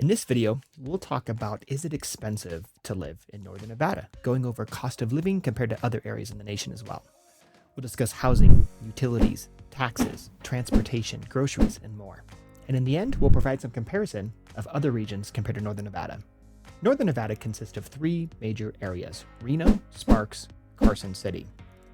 In this video, we'll talk about, is it expensive to live in Northern Nevada, going over cost of living compared to other areas in the nation as well. We'll discuss housing, utilities, taxes, transportation, groceries, and more. And in the end, we'll provide some comparison of other regions compared to Northern Nevada. Northern Nevada consists of three major areas: Reno, Sparks, Carson City.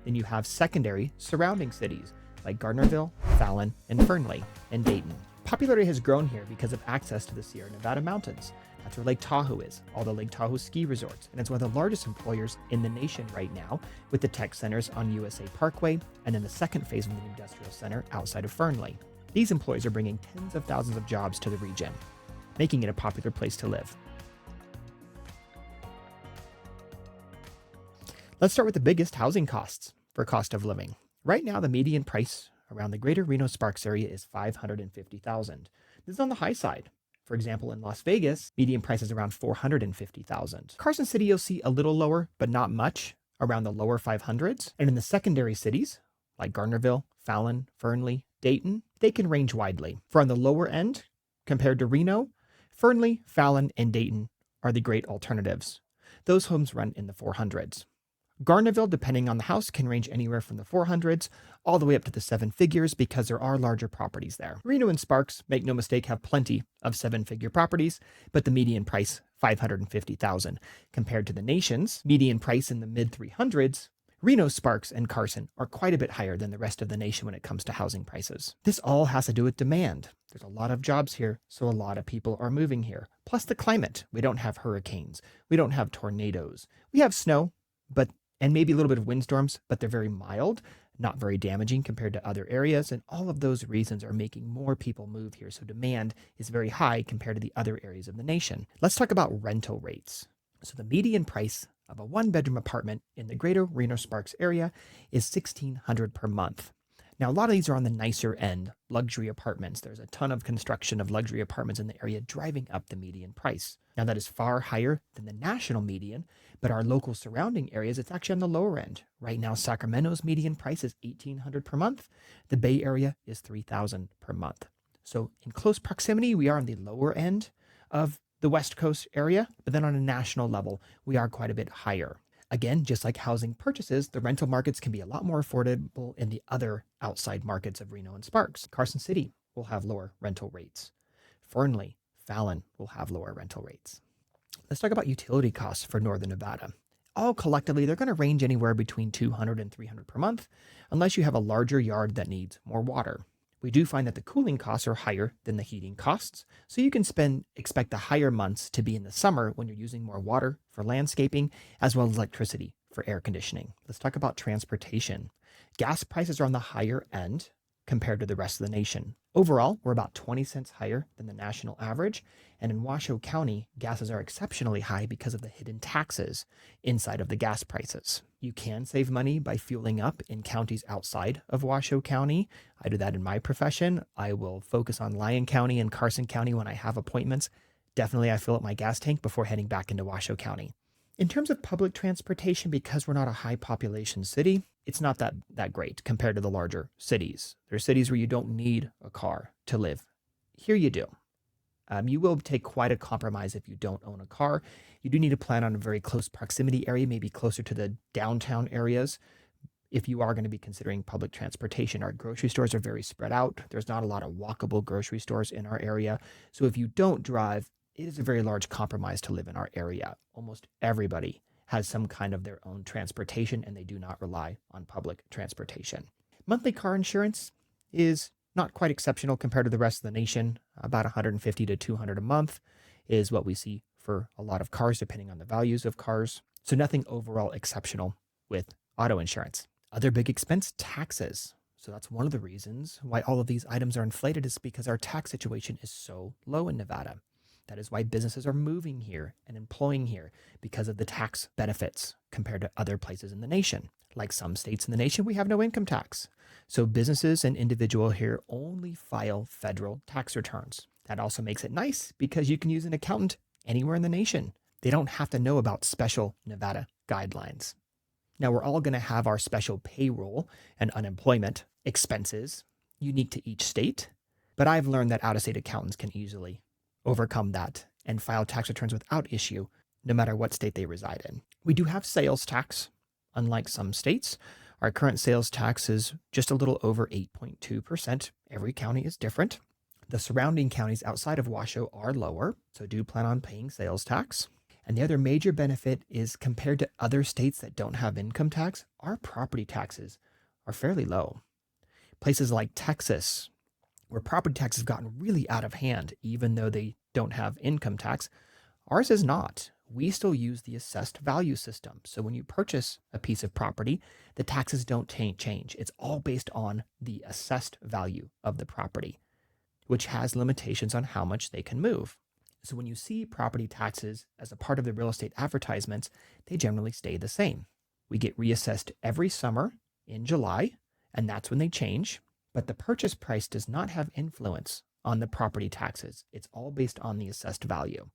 Then you have secondary surrounding cities like Gardnerville, Fallon, and Fernley, and Dayton. Popularity has grown here because of access to the Sierra Nevada mountains. That's where Lake Tahoe is, all the Lake Tahoe ski resorts, and it's one of the largest employers in the nation right now, with the tech centers on USA Parkway and then the second phase of the industrial center outside of Fernley. These employees are bringing tens of thousands of jobs to the region, making it a popular place to live. Let's start with the biggest housing costs for cost of living. Right now, the median price around the greater Reno-Sparks area is $550,000. This is on the high side. For example, in Las Vegas, median price is around $450,000. Carson City, you'll see a little lower, but not much, around the lower 500s. And in the secondary cities, like Gardnerville, Fallon, Fernley, Dayton, they can range widely. For on the lower end, compared to Reno, Fernley, Fallon, and Dayton are the great alternatives. Those homes run in the 400s. Gardnerville, depending on the house, can range anywhere from the 400s all the way up to the seven figures because there are larger properties there. Reno and Sparks, make no mistake, have plenty of seven-figure properties, but the median price, $550,000. Compared to the nation's median price in the mid-300s, Reno, Sparks, and Carson are quite a bit higher than the rest of the nation when it comes to housing prices. This all has to do with demand. There's a lot of jobs here, so a lot of people are moving here. Plus the climate. We don't have hurricanes. We don't have tornadoes. We have snow, and maybe a little bit of windstorms, but they're very mild, not very damaging compared to other areas. And all of those reasons are making more people move here. So demand is very high compared to the other areas of the nation. Let's talk about rental rates. So the median price of a one-bedroom apartment in the greater Reno-Sparks area is $1,600 per month. Now, a lot of these are on the nicer end, luxury apartments. There's a ton of construction of luxury apartments in the area driving up the median price. Now, that is far higher than the national median, but our local surrounding areas, it's actually on the lower end. Right now, Sacramento's median price is $1,800 per month. The Bay Area is $3,000 per month. So in close proximity, we are on the lower end of the West Coast area, but then on a national level, we are quite a bit higher. Again, just like housing purchases, the rental markets can be a lot more affordable in the other outside markets of Reno and Sparks. Carson City will have lower rental rates. Fernley, Fallon will have lower rental rates. Let's talk about utility costs for Northern Nevada. All collectively, they're going to range anywhere between $200 and $300 per month, unless you have a larger yard that needs more water. We do find that the cooling costs are higher than the heating costs, so you can expect the higher months to be in the summer when you're using more water for landscaping, as well as electricity for air conditioning. Let's talk about transportation. Gas prices are on the higher end compared to the rest of the nation. Overall, we're about 20 cents higher than the national average, and in Washoe County, gases are exceptionally high because of the hidden taxes inside of the gas prices. You can save money by fueling up in counties outside of Washoe County. I do that in my profession. I will focus on Lyon County and Carson County when I have appointments. Definitely, I fill up my gas tank before heading back into Washoe County. In terms of public transportation, because we're not a high population city, it's not that great compared to the larger cities. There are cities where you don't need a car to live. Here you do. You will take quite a compromise if you don't own a car. You do need to plan on a very close proximity area, maybe closer to the downtown areas, if you are going to be considering public transportation. Our grocery stores are very spread out. There's not a lot of walkable grocery stores in our area. So if you don't drive, it is a very large compromise to live in our area. Almost everybody has some kind of their own transportation, and they do not rely on public transportation. Monthly car insurance is not quite exceptional compared to the rest of the nation. About $150 to $200 a month is what we see for a lot of cars, depending on the values of cars. So nothing overall exceptional with auto insurance. Other big expense, taxes. So that's one of the reasons why all of these items are inflated, is because our tax situation is so low in Nevada. That is why businesses are moving here and employing here, because of the tax benefits compared to other places in the nation. Like some states in the nation, we have no income tax. So businesses and individuals here only file federal tax returns. That also makes it nice because you can use an accountant anywhere in the nation. They don't have to know about special Nevada guidelines. Now, we're all going to have our special payroll and unemployment expenses unique to each state, but I've learned that out-of-state accountants can easily overcome that and file tax returns without issue, no matter what state they reside in. We do have sales tax. Unlike some states, our current sales tax is just a little over 8.2%. Every county is different. The surrounding counties outside of Washoe are lower, so do plan on paying sales tax. And the other major benefit is compared to other states that don't have income tax, our property taxes are fairly low. Places like Texas, where property tax has gotten really out of hand, even though they don't have income tax, ours is not. We still use the assessed value system. So when you purchase a piece of property, the taxes don't change. It's all based on the assessed value of the property, which has limitations on how much they can move. So when you see property taxes as a part of the real estate advertisements, they generally stay the same. We get reassessed every summer in July, and that's when they change. But the purchase price does not have influence on the property taxes. It's all based on the assessed value.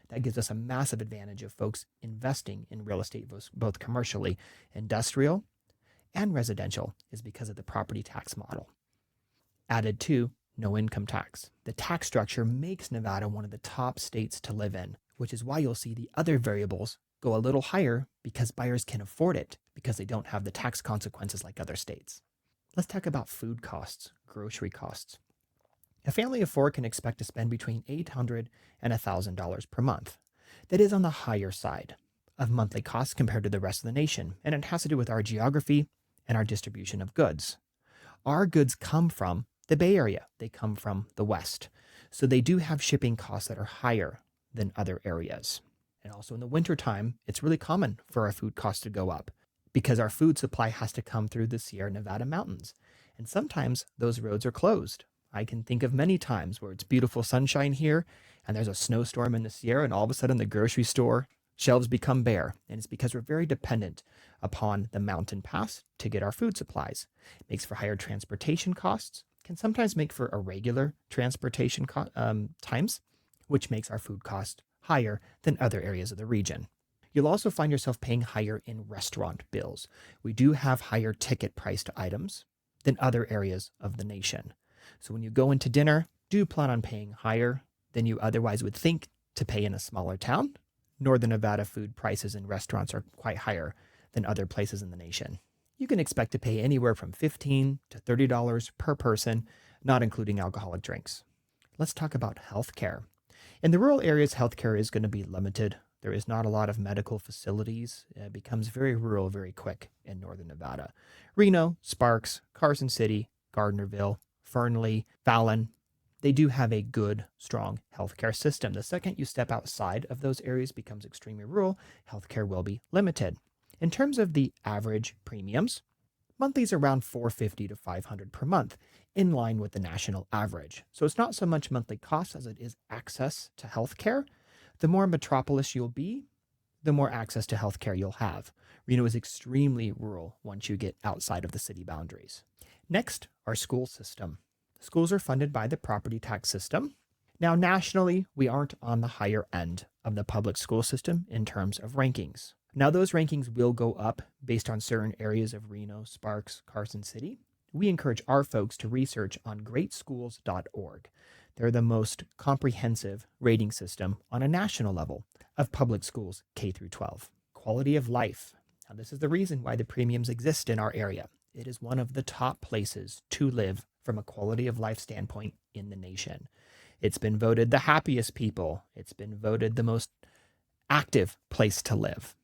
That gives us a massive advantage of folks investing in real estate, both commercially, industrial, and residential, is because of the property tax model. Added to no income tax. The tax structure makes Nevada one of the top states to live in, which is why you'll see the other variables go a little higher because buyers can afford it because they don't have the tax consequences like other states. Let's talk about food costs, grocery costs. A family of four can expect to spend between $800 and $1,000 per month. That is on the higher side of monthly costs compared to the rest of the nation, and it has to do with our geography and our distribution of goods. Our goods come from the Bay Area. They come from the West. So they do have shipping costs that are higher than other areas. And also in the wintertime, it's really common for our food costs to go up because our food supply has to come through the Sierra Nevada mountains. And sometimes those roads are closed. I can think of many times where it's beautiful sunshine here and there's a snowstorm in the Sierra and all of a sudden the grocery store shelves become bare. And it's because we're very dependent upon the mountain pass to get our food supplies. It makes for higher transportation costs, can sometimes make for irregular transportation times, which makes our food cost higher than other areas of the region. You'll also find yourself paying higher in restaurant bills. We do have higher ticket priced items than other areas of the nation. So when you go into dinner, do plan on paying higher than you otherwise would think to pay in a smaller town. Northern Nevada food prices in restaurants are quite higher than other places in the nation. You can expect to pay anywhere from $15 to $30 per person, not including alcoholic drinks. Let's talk about healthcare. In the rural areas, healthcare is going to be limited. There is not a lot of medical facilities. It becomes very rural very quick in Northern Nevada. Reno, Sparks, Carson City, Gardnerville, Fernley, Fallon, they do have a good, strong healthcare system. The second you step outside of those areas, becomes extremely rural, healthcare will be limited. In terms of the average premiums, monthly's around $450 to $500 per month, in line with the national average. So it's not so much monthly costs as it is access to healthcare. The more metropolis you'll be, the more access to healthcare you'll have. Reno is extremely rural once you get outside of the city boundaries. Next, our school system. Schools are funded by the property tax system. Now, nationally, we aren't on the higher end of the public school system in terms of rankings. Now, those rankings will go up based on certain areas of Reno, Sparks, Carson City. We encourage our folks to research on greatschools.org. They're the most comprehensive rating system on a national level of public schools K through 12. Quality of life. Now, this is the reason why the premiums exist in our area. It is one of the top places to live from a quality of life standpoint in the nation. It's been voted the happiest people. It's been voted the most active place to live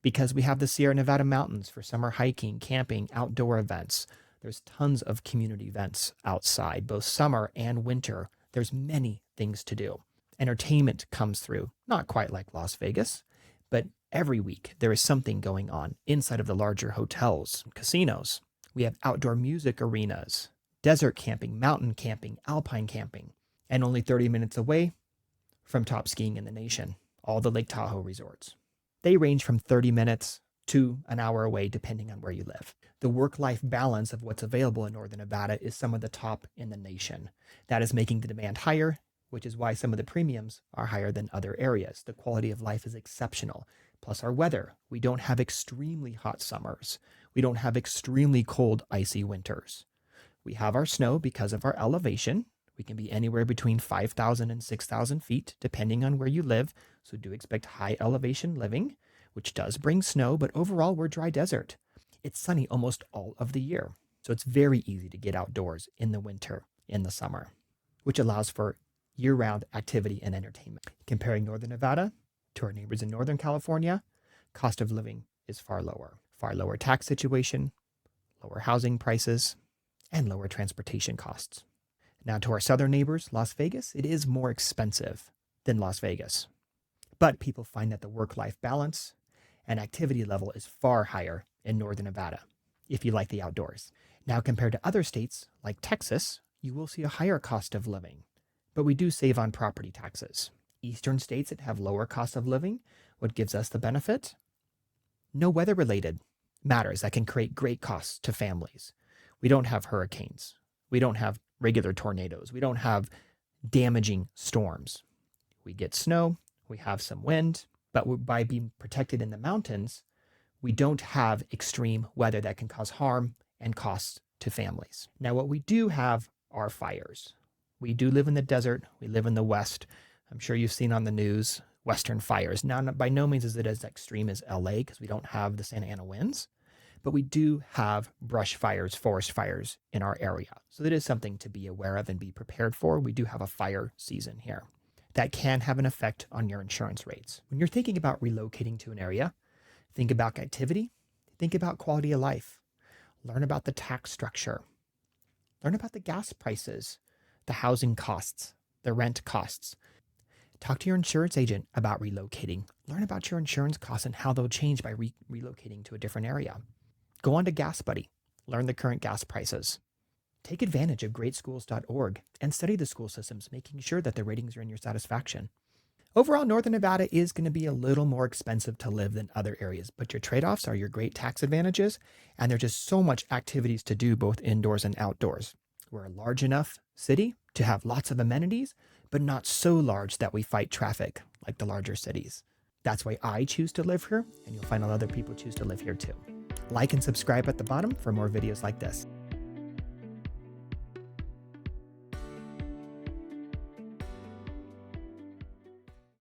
because we have the Sierra Nevada mountains for summer hiking, camping, outdoor events. There's tons of community events outside, both summer and winter. There's many things to do. Entertainment comes through, not quite like Las Vegas, but every week there is something going on inside of the larger hotels and casinos. We have outdoor music arenas, desert camping, mountain camping, alpine camping, and only 30 minutes away from top skiing in the nation, all the Lake Tahoe resorts. They range from 30 minutes to an hour away, depending on where you live. The work-life balance of what's available in Northern Nevada is some of the top in the nation. That is making the demand higher, which is why some of the premiums are higher than other areas. The quality of life is exceptional. Plus our weather. We don't have extremely hot summers. We don't have extremely cold, icy winters. We have our snow because of our elevation. We can be anywhere between 5,000 and 6,000 feet, depending on where you live. So do expect high elevation living, which does bring snow, but overall we're dry desert. It's sunny almost all of the year. So it's very easy to get outdoors in the winter, in the summer, which allows for year-round activity and entertainment. Comparing Northern Nevada to our neighbors in Northern California, cost of living is far lower tax situation, lower housing prices, and lower transportation costs. Now to our southern neighbors, Las Vegas, it is more expensive than Las Vegas. But people find that the work-life balance and activity level is far higher in Northern Nevada if you like the outdoors. Now compared to other states like Texas, you will see a higher cost of living, but we do save on property taxes. Eastern states that have lower cost of living, what gives us the benefit? No weather-related matters that can create great costs to families. We don't have hurricanes. We don't have regular tornadoes. We don't have damaging storms. We get snow, we have some wind, but by being protected in the mountains, we don't have extreme weather that can cause harm and costs to families. Now, what we do have are fires. We do live in the desert. We live in the West. I'm sure you've seen on the news Western fires. Now, by no means is it as extreme as LA because we don't have the Santa Ana winds, but we do have brush fires, forest fires in our area. So that is something to be aware of and be prepared for. We do have a fire season here that can have an effect on your insurance rates. When you're thinking about relocating to an area, think about activity, think about quality of life, learn about the tax structure, learn about the gas prices, the housing costs, the rent costs. Talk to your insurance agent about relocating. Learn about your insurance costs and how they'll change by relocating to a different area. Go on to GasBuddy. Learn the current gas prices. Take advantage of greatschools.org and study the school systems, making sure that the ratings are in your satisfaction. Overall, Northern Nevada is going to be a little more expensive to live than other areas, but your trade-offs are your great tax advantages, and there's just so much activities to do both indoors and outdoors. We're a large enough city to have lots of amenities, but not so large that we fight traffic like the larger cities. That's why I choose to live here, and you'll find other people choose to live here too. Like and subscribe at the bottom for more videos like this.